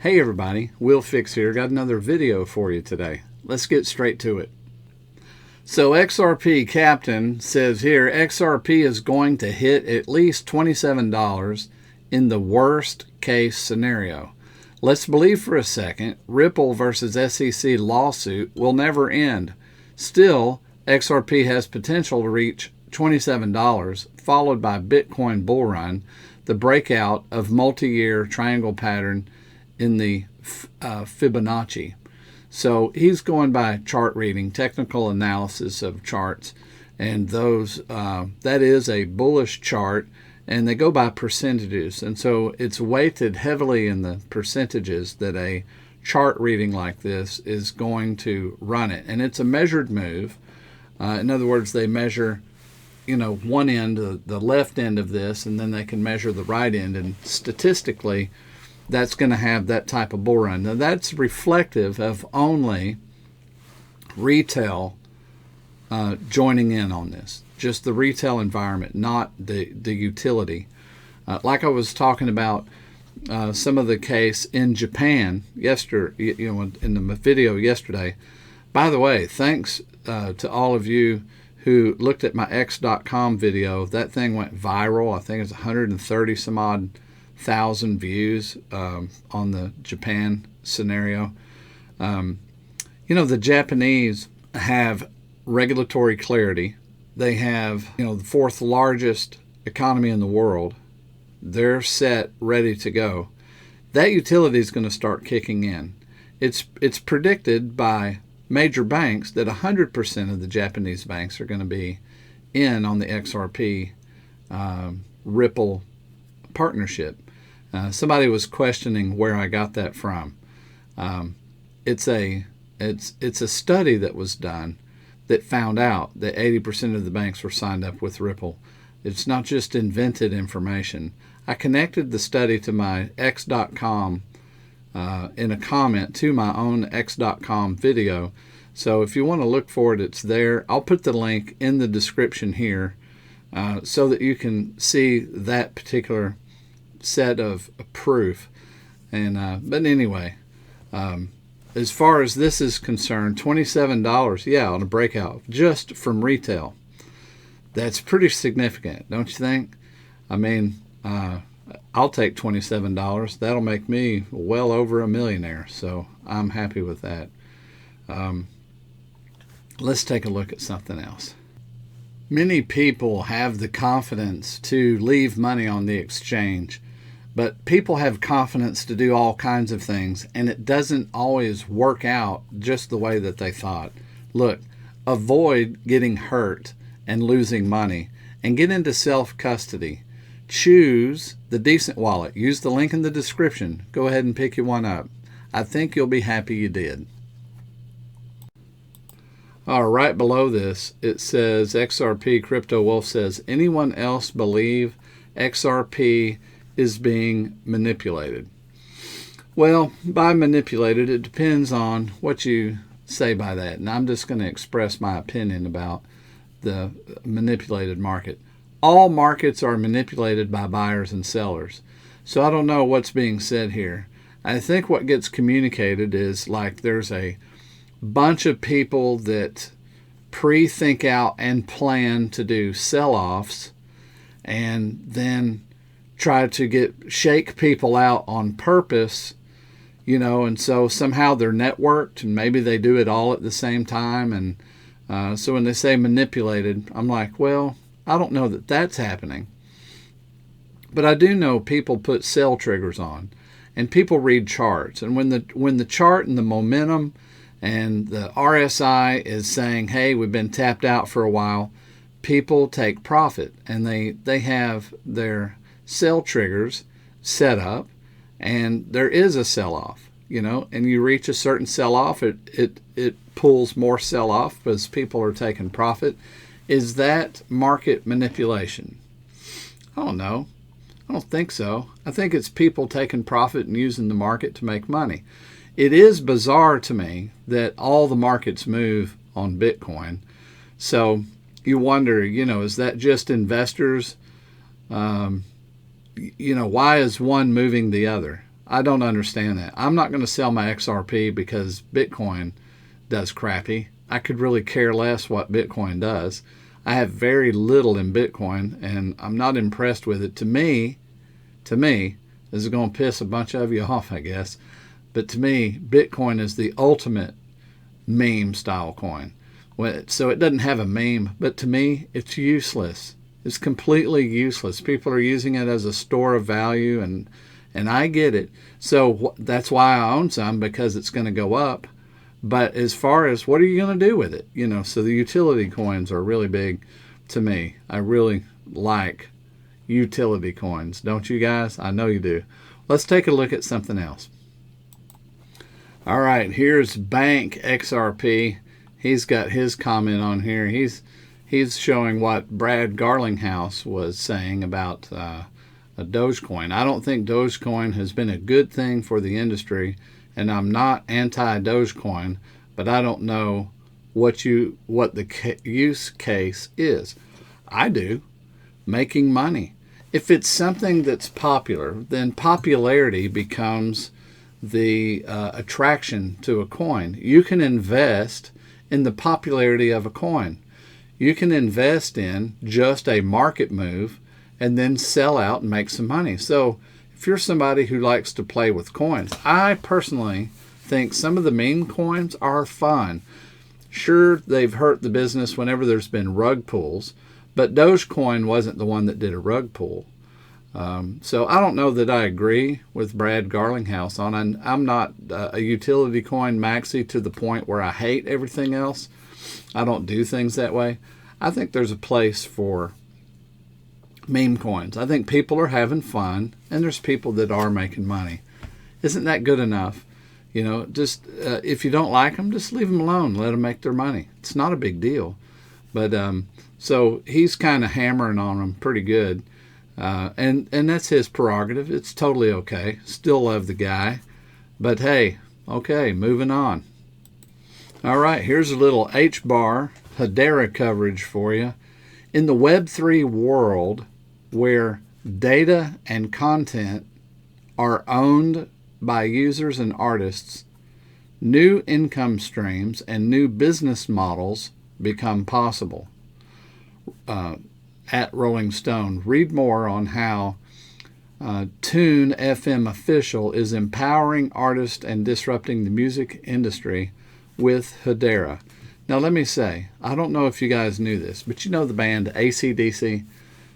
Hey everybody, Will Fix here. Got another video for you today. Let's get straight to it. So XRP Captain says here, XRP is going to hit at least $27 in the worst case scenario. Let's believe for a second, Ripple versus SEC lawsuit will never end. Still, XRP has potential to reach $27, followed by Bitcoin bull run, the breakout of multi-year triangle pattern in the Fibonacci. So he's going by chart reading, technical analysis of charts, and those that is a bullish chart, and they go by percentages, and so it's weighted heavily in the percentages that a chart reading like this is going to run it. And it's a measured move. In other words, they measure one end, the left end of this, and then they can measure the right end, and statistically that's going to have that type of bull run. Now that's reflective of only retail joining in on this, just the retail environment, not the utility. Like I was talking about some of the case in Japan yesterday, in the video yesterday. By the way, thanks to all of you who looked at my X.com video. That thing went viral. I think it's 130 some odd thousand views on the Japan scenario. The Japanese have regulatory clarity. They have, the fourth largest economy in the world. They're set, ready to go. That utility is going to start kicking in. It's predicted by major banks that 100% of the Japanese banks are going to be in on the XRP Ripple partnership. Somebody was questioning where I got that from. It's a study that was done that found out that 80% of the banks were signed up with Ripple. It's not just invented information. I connected the study to my X.com in a comment to my own X.com video. So if you want to look for it, it's there. I'll put the link in the description here so that you can see that particular set of proof. And but anyway, as far as this is concerned, $27, on a breakout just from retail. That's pretty significant, don't you think? I mean, I'll take $27. That'll make me well over a millionaire, so I'm happy with that. Let's take a look at something else. Many people have the confidence to leave money on the exchange, but people have confidence to do all kinds of things, and it doesn't always work out just the way that they thought. Look, avoid getting hurt and losing money, and get into self-custody. Choose the DCENT wallet. Use the link in the description. Go ahead and pick you one up. I think you'll be happy you did. Right below this, it says XRP Crypto Wolf says, anyone else believe XRP is being manipulated? Well, by manipulated, it depends on what you say by that. And I'm just going to express my opinion about the manipulated market. All markets are manipulated by buyers and sellers. So I don't know what's being said here. I think what gets communicated is like there's a bunch of people that pre-think out and plan to do sell-offs and then try to shake people out on purpose, and so somehow they're networked and maybe they do it all at the same time. And so when they say manipulated, I'm like, well, I don't know that that's happening. But I do know people put sell triggers on, and people read charts. And when the chart and the momentum and the RSI is saying, hey, we've been tapped out for a while, people take profit, and they have their sell triggers set up, and there is a sell-off, and you reach a certain sell-off, it pulls more sell-off as people are taking profit. Is that market manipulation? I don't know. I don't think so. I think it's people taking profit and using the market to make money. It is bizarre to me that all the markets move on Bitcoin. So you wonder, is that just investors? Why is one moving the other? I don't understand that. I'm not going to sell my XRP because Bitcoin does crappy. I could really care less what Bitcoin does. I have very little in Bitcoin, and I'm not impressed with it. To me, this is going to piss a bunch of you off, I guess. But to me, Bitcoin is the ultimate meme style coin. So it doesn't have a meme, but to me, it's useless. It's completely useless. People are using it as a store of value, and I get it. So that's why I own some, because it's going to go up. But as far as what are you going to do with it? So the utility coins are really big to me. I really like utility coins. Don't you guys? I know you do. Let's take a look at something else. All right, here's Bank XRP. He's got his comment on here. He's showing what Brad Garlinghouse was saying about a Dogecoin. I don't think Dogecoin has been a good thing for the industry, and I'm not anti-Dogecoin, but I don't know what the use case is. I do. Making money. If it's something that's popular, then popularity becomes the attraction to a coin. You can invest in the popularity of a coin. You can invest in just a market move and then sell out and make some money. So if you're somebody who likes to play with coins, I personally think some of the meme coins are fun. Sure, they've hurt the business whenever there's been rug pulls, but Dogecoin wasn't the one that did a rug pull. So I don't know that I agree with Brad Garlinghouse on. I'm not a utility coin maxi to the point where I hate everything else. I don't do things that way. I think there's a place for meme coins. I think people are having fun, and there's people that are making money. Isn't that good enough? Just if you don't like them, just leave them alone. Let them make their money. It's not a big deal. But so he's kind of hammering on them pretty good. And that's his prerogative. It's totally okay. Still love the guy. But hey, okay, moving on. All right, here's a little HBAR Hedera coverage for you. In the Web3 world, where data and content are owned by users and artists, new income streams and new business models become possible. At Rolling Stone, read more on how Tune FM Official is empowering artists and disrupting the music industry with Hedera. Now let me say, I don't know if you guys knew this, but you know the band AC/DC?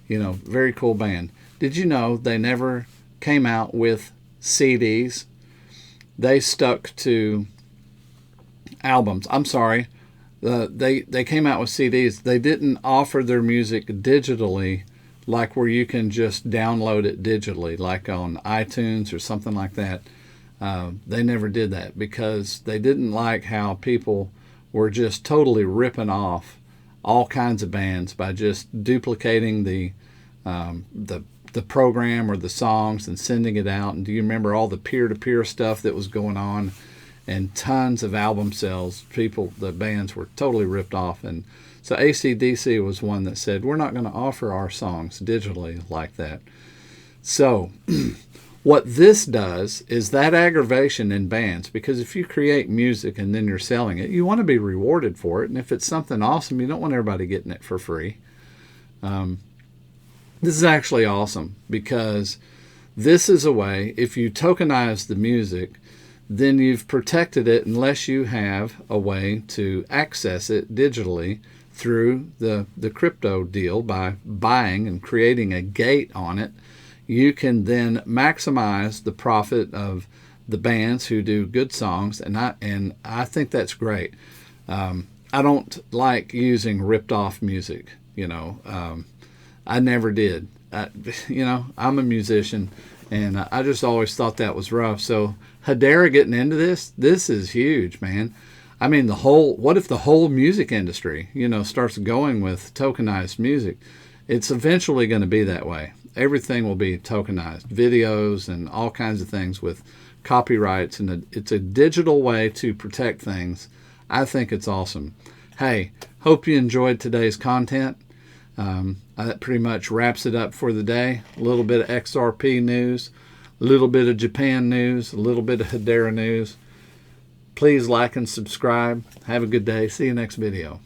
Very cool band. Did you know they never came out with CDs? They stuck to albums. I'm sorry. They came out with CDs. They didn't offer their music digitally, like where you can just download it digitally, like on iTunes or something like that. They never did that because they didn't like how people were just totally ripping off all kinds of bands by just duplicating the program or the songs and sending it out. And do you remember all the peer-to-peer stuff that was going on? And tons of album sales. The bands were totally ripped off. And so AC/DC was one that said, we're not going to offer our songs digitally like that. So what this does is that aggravation in bands, because if you create music and then you're selling it, you want to be rewarded for it. And if it's something awesome, you don't want everybody getting it for free. This is actually awesome because this is a way, if you tokenize the music, then you've protected it unless you have a way to access it digitally through the crypto deal by buying and creating a gate on it. You can then maximize the profit of the bands who do good songs, and I think that's great. I don't like using ripped off music. I never did. I'm a musician, and I just always thought that was rough. So Hedera getting into this is huge, man. I mean, what if the whole music industry, starts going with tokenized music? It's eventually going to be that way. Everything will be tokenized, videos and all kinds of things with copyrights, and it's a digital way to protect things. I think it's awesome. Hey, hope you enjoyed today's content. That pretty much wraps it up for the day. A little bit of XRP news. a little bit of Japan news, a little bit of Hedera news. Please like and subscribe. Have a good day. See you next video.